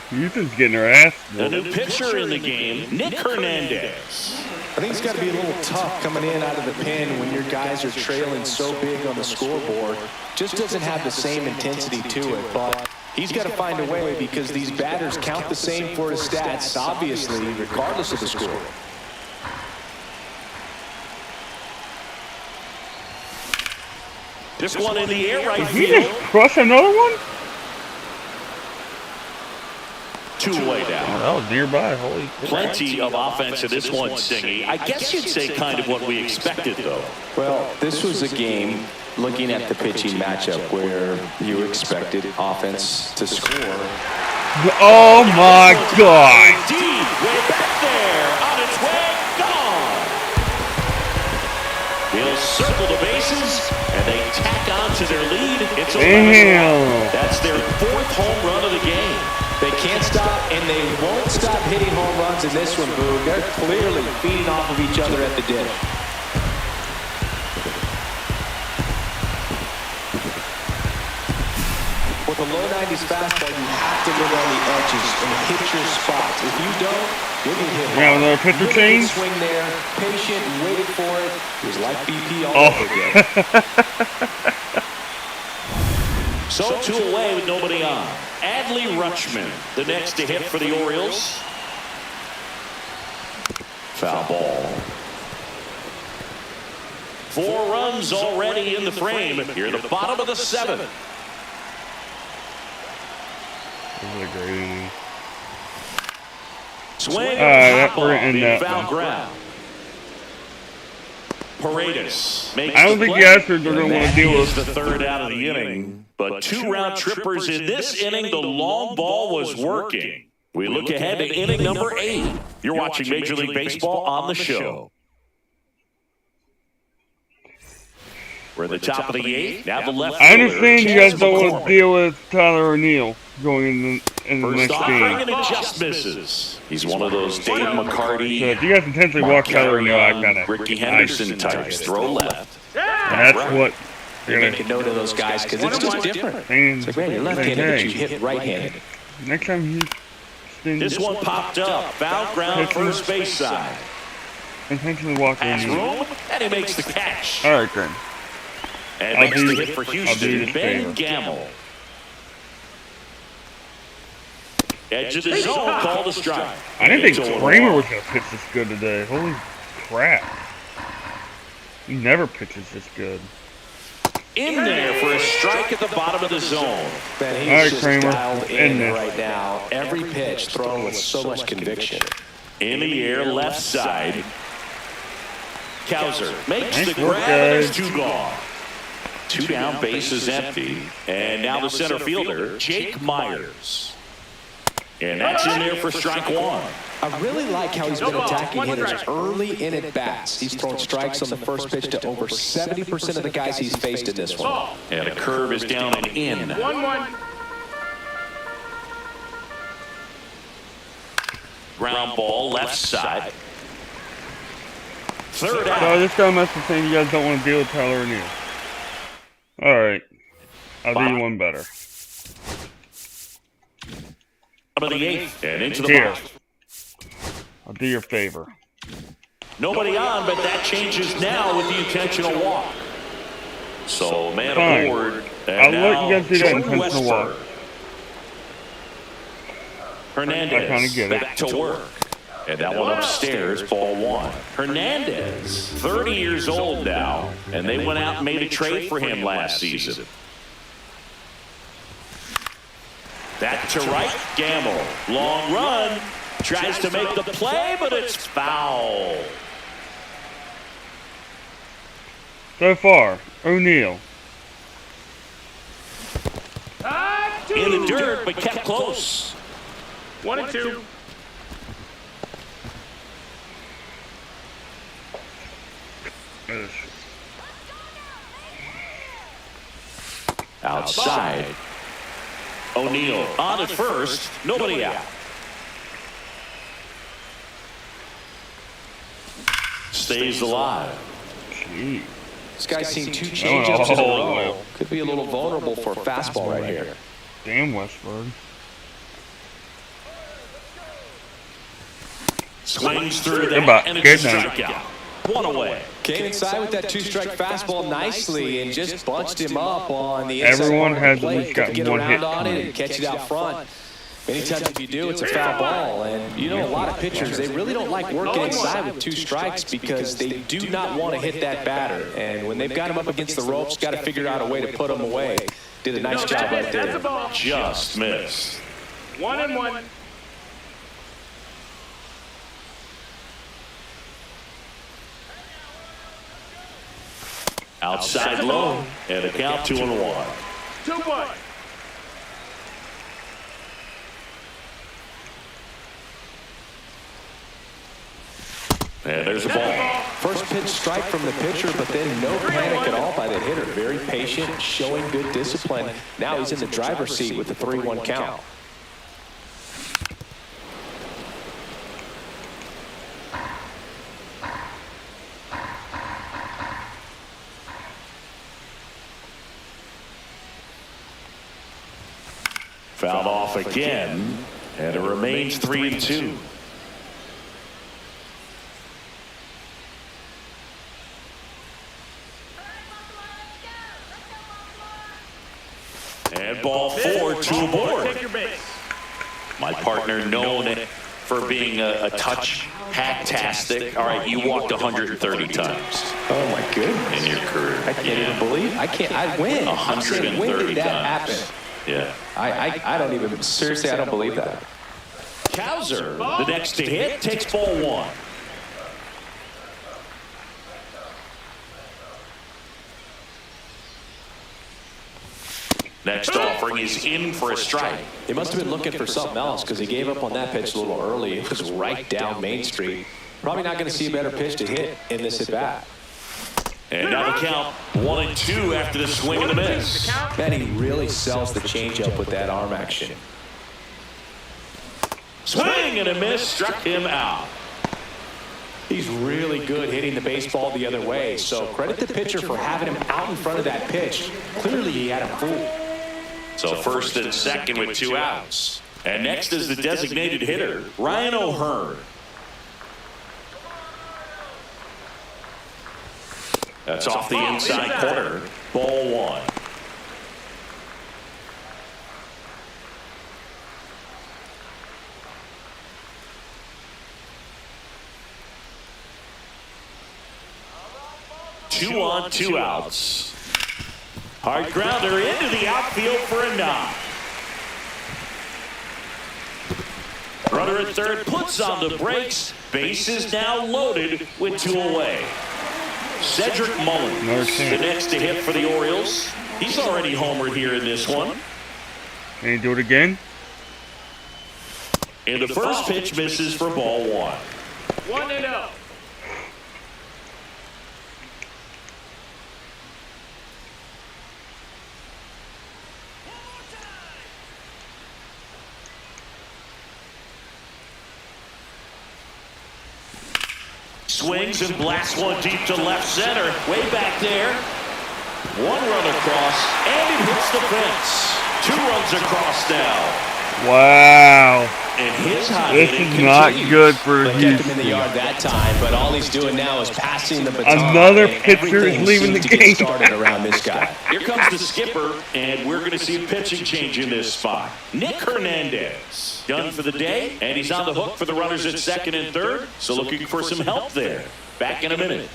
Houston's getting her ass. The new pitcher in the game, Nick Hernandez. I think it's got to be a little tough coming in out of the pen when your guys are trailing so big on the scoreboard. Just doesn't have the same intensity to it, but he's got to find a way because these batters count the same for his stats, obviously, regardless of the score. This one in the air right He field. just crushed another one? 2 away down. Oh, that was nearby. Holy shit. Plenty of offense in this one, Stingy. I guess you'd say kind of what we expected, though. Well, this was a game, looking at the pitching matchup, where you expected offense to score. Oh my God. Indeed, way back there, on its way, gone. He'll circle the bases, and they tack on to their lead. It's 11. That's their 4th home run of the game. They can't stop, and they won't stop hitting home runs in this one, Boo. They're clearly feeding off of each other at the dish. with a low 90s fastball, you have to live on the edges and hit your spots. If you don't, you'll get hit hard. Yeah, another pitcher change. Swing there, patient, waited for it. It was like BP all over again. So 2 away with nobody on. Adley Rutschman, the next to hit for the Orioles. Foul ball. 4 runs already in the frame. Here at the bottom of the 7th. This is a great inning. Swing we're in that foul one. ground. Paredes makes I don't think the Astros are going to want to deal with the 3rd out of the inning. But 2 round trippers in this inning. The long ball was working. We look ahead at inning number 8. You're watching Major League Baseball on the show. We're at the top of the 8th. Now the left. I understand you guys don't want to deal with Tyler O'Neill going in the next game. And it just misses. He's one of those Dave McCarty. So if you guys intentionally walk Tyler O'Neill, I kind of Ricky Henderson types. Throw left. And that's what You're going to make a note of those guys because it's just different. It's like, man, you're left-handed, but you hit right-handed. Next time he this one popped up. Foul ground, first base side. Intentionally walk O'Neill. And he makes the catch. All right, then. And makes the hit for Houston, Ben Gamble. Edge of the zone, called a strike. I didn't think Kramer was going to pitch this good today. Holy crap. He never pitches this good. In there for a strike at the bottom of the zone. Man, he's all right, just Kramer. dialed in right now. Every pitch thrown with so much conviction. In the air, left side. Kowser makes Nice the work, grab, and guys. it's 2 gone. 2 down, bases empty. And now the center fielder, Jake Myers. And that's in there for strike 1. I really like how he's been attacking hitters early in at bats. He's thrown strikes on the first pitch to over 70% of the guys he's faced in this one. And a curve is down and in. 1-1. Ground ball, left side. 3rd out. So this guy must be saying you guys don't want to deal with Tyler O'Neill. All right. I'll do you one better. Top of the 8th and into the Here. box. I'll do your favor. Nobody on, but that changes now with the intentional walk. So man Fine. aboard. And I'll let now you guys do that Jordan intentional walk. Westburg. Hernandez I kinda get it. back to work. And that one upstairs, ball 1. Hernandez, 30 years old now, and they went out and made a trade for him last season. Back to right, Gamble. Long run. Tries to make the play, but it's foul. So far, O'Neill. In the dirt, but kept close. 1-2. Outside. O'Neill on at first. Nobody out. Stays alive. Jeez. This guy's seen 2 changeups in a Oh. row. Could be a little vulnerable for a fastball right here. Damn, Westburg. Swings through Goodbye. that, and it's a Good night. strikeout. 1 away. Came inside with that 2-strike fastball nicely and just bunched him up on the inside Everyone part of has the at plate. least Could gotten get one around hit on it tonight. and catch it out front. Many times if you do, it's a foul ball. And you know, a lot of pitchers, they really don't like working inside with 2 strikes because they do not want to hit that batter. And when they've got him up against the ropes, got to figure out a way to put him away. Did a nice job right That's a there. ball. Just missed. 1-1. Outside low, and a count 2-1. 2-1. And there's a ball. First pitch strike from the pitcher, but then no panic at all by the hitter. Very patient, showing good discipline. Now he's in the driver's seat with the 3-1 count. Fouled off again, and it remains 3-2. And ball 4, 2 aboard. Take your base. My partner known for being a touch hacktastic. All right, you walked 130 times Oh my goodness. in your career. I can't even believe. I win. I'm saying, when 130 did that times. happen? Yeah. I don't even, seriously, I don't believe that. Kowser, the next to hit, takes ball 1. Next offering is in for a strike. They must have been looking for something else because he gave up on that pitch a little early. It was right down Main Street. Probably not going to see a better pitch to hit in this at-bat. And now the count 1-2 after the swing and the miss. Man, he really sells the changeup with that arm action. Swing and a miss, struck him out. He's really good hitting the baseball the other way, so credit the pitcher for having him out in front of that pitch. Clearly, he had him fooled. So first and second with 2 outs. And next is the designated hitter, Ryan O'Hearn. That's off the inside corner. Ball 1. Two on, 2 outs. Hard grounder into the outfield for a knock. Runner at third puts on the brakes. Base is now loaded with 2 away. Cedric Mullins, the next to hit for the Orioles. He's already homered here in this one. Can he do it again? And the first pitch misses for ball 1. 1-0. Swings and blasts one deep to left center. Way back there. 1 run across, and it hits the fence. 2 runs across now. Wow. And his hot This hitting is not continues. good for Kept him in the Houston. yard that time, but all he's doing now is passing the baton. Another and pitcher is everything leaving seems the to get game. started around this guy. Here comes the skipper, and we're going to see a pitching change in this spot. Nick Hernandez, done for the day, and he's on the hook for the runners at second and third, so looking for some help there. Back in a minute.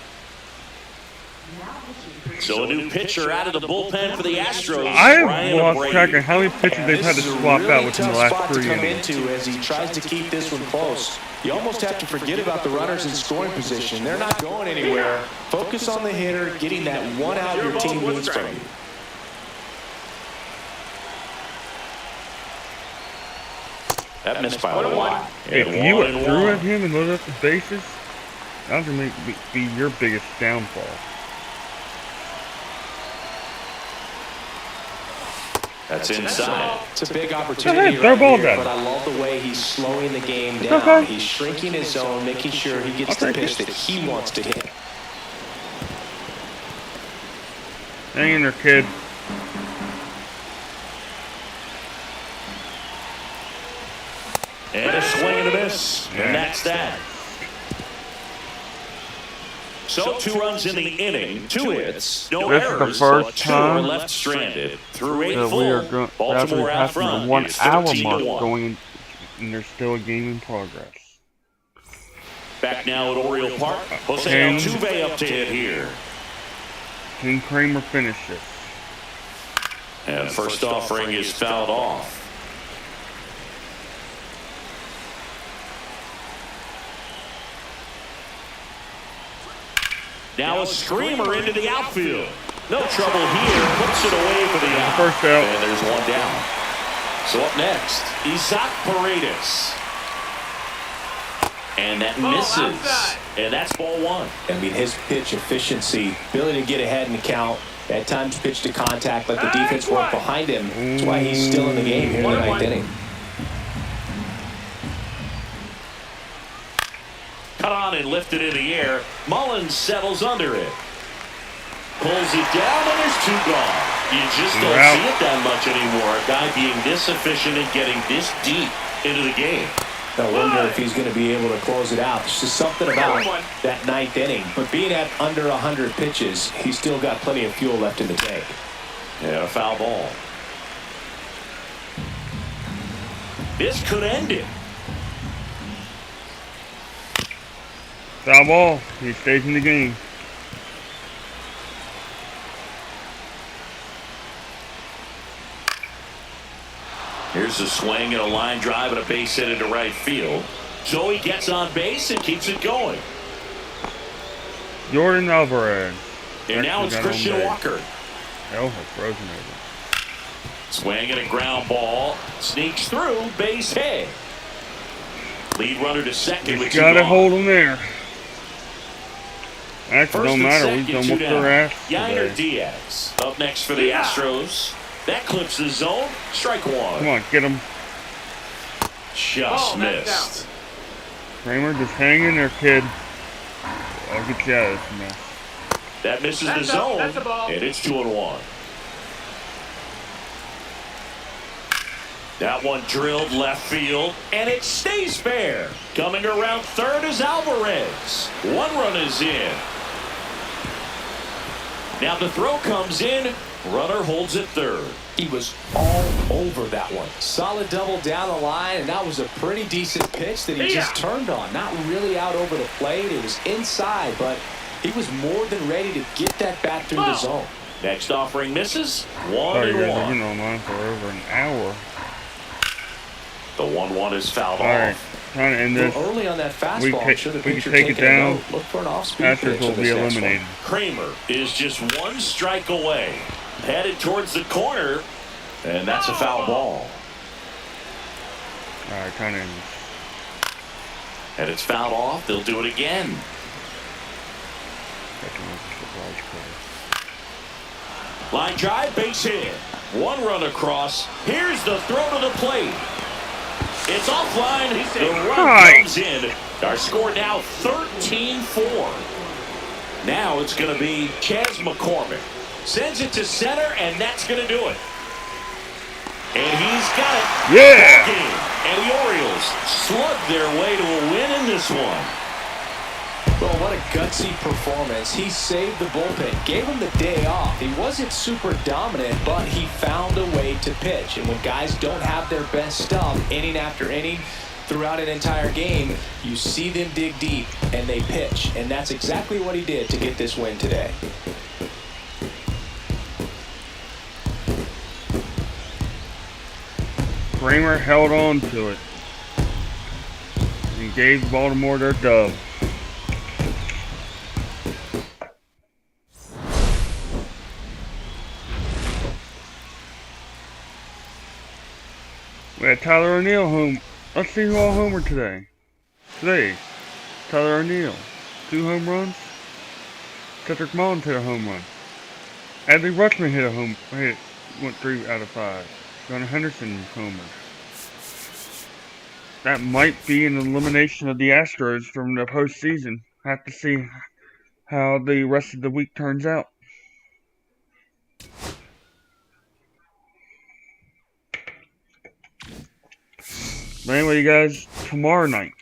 So a new pitcher out of the bullpen for the Astros. I have Ryan lost Brady. track of how many pitchers they've had to This is a swap really out within the tough last spot 3 to come innings. into as he tries to keep this one close. You almost have to forget about the runners in scoring position. They're not going anywhere. Focus on the hitter, getting that 1 out your team needs from you. That missed by a lot. If And you 1-1. threw at him and loaded up the bases, that would be your biggest downfall. That's inside. It's a big Go opportunity ahead, throw right ball here, down. but I love the way he's slowing the game down. okay. He's shrinking his zone, making sure he gets I'll the take pitch that he wants to hit. Hang in there, kid. And a swing and a miss. And that's that. So 2 runs in the inning, 2 hits, no This is the errors, first but 2 are time left stranded. Through 8 that we full, are going Baltimore out passing the front. 1 It's hour 13-1. mark going in, and there's still a game in progress. Back now at Oriole Park. Jose King. Altuve up to hit here. Can Kramer finish this? And first offering is fouled off. Now a screamer into the outfield. No trouble here. Puts it away for the out. First out. And there's 1 down. So up next, Isaac Paredes. And that misses. outside. And that's ball 1. I mean, his pitch efficiency, ability to get ahead in the count, at times pitch to contact, let the defense work behind him. That's why he's still in the game here in the 9th inning. Cut on and lifted in the air. Mullins settles under it. Pulls it down, and there's 2 gone. You just You're don't out. see it that much anymore. A guy being this efficient and getting this deep into the game. I wonder if he's going to be able to close it out. There's just something about that ninth inning. But being at under 100 pitches, he's still got plenty of fuel left in the tank. Yeah, a foul ball. This could end it. Foul ball. He stays in the game. Here's a swing and a line drive and a base hit into right field. So he gets on base and keeps it going. Jordan Alvarez. And now it's Christian Walker. Hell has frozen over. Swing and a ground ball. Sneaks through, base hit. Lead runner to second with You two gotta gone. hold him there. Actually, First don't and matter. second, We almost two their down. ass Yainer today. Diaz up next for the Astros. That clips the zone. Strike one. Come on, get him. Just Oh, missed. knocked Kramer, just hang in there, kid. I'll get you out of this mess. That misses That's the zone. that's a ball. And it's 2-1. That one drilled left field, and it stays fair. Coming around third is Alvarez. One run is in. Now the throw comes in. Runner holds it third. He was all over that one. Solid double down the line, and that was a pretty decent pitch that he just turned on. Not really out over the plate. It was inside, but he was more than ready to get that bat through the zone. Next offering misses. Sorry, you guys, I've 1-1. been online for over an hour. The 1-1 is fouled All right, off. trying to end A this. little early on that We fastball. can I'm sure the take pitcher it taking a down. note. Look for an off-speed Astros pitch will on be this next one. eliminated. Kramer is just one strike away. Headed towards the corner, and that's a foul ball. All right, trying to end this. And it's fouled off. They'll do it again. Second was a surprise play. Line drive, base hit. One run across. Here's the throw to the plate. It's offline. The run Hi. comes in. Our score now 13-4. Now it's going to be Chaz McCormick. Sends it to center, and that's going to do it. And he's got it. Yeah! Game. And the Orioles slug their way to a win in this one. Well, what a gutsy performance. He saved the bullpen, gave him the day off. He wasn't super dominant, but he found a way to pitch. And when guys don't have their best stuff, inning after inning, throughout an entire game, you see them dig deep and they pitch. And that's exactly what he did to get this win today. Kramer held on to it and gave Baltimore their dub. We had Tyler O'Neill home. Let's see who all homered today. Tyler O'Neill, 2 home runs. Cedric Mullins hit a home run. Adley Rutschman went 3 out of 5. Gunnar Henderson homer. That might be an elimination of the Astros from the postseason. Have to see how the rest of the week turns out. But anyway, you guys, tomorrow night,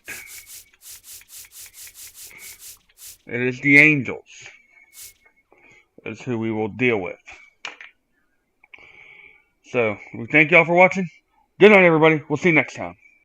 it is the Angels. That's who we will deal with. So, we thank y'all for watching. Good night, everybody. We'll see you next time.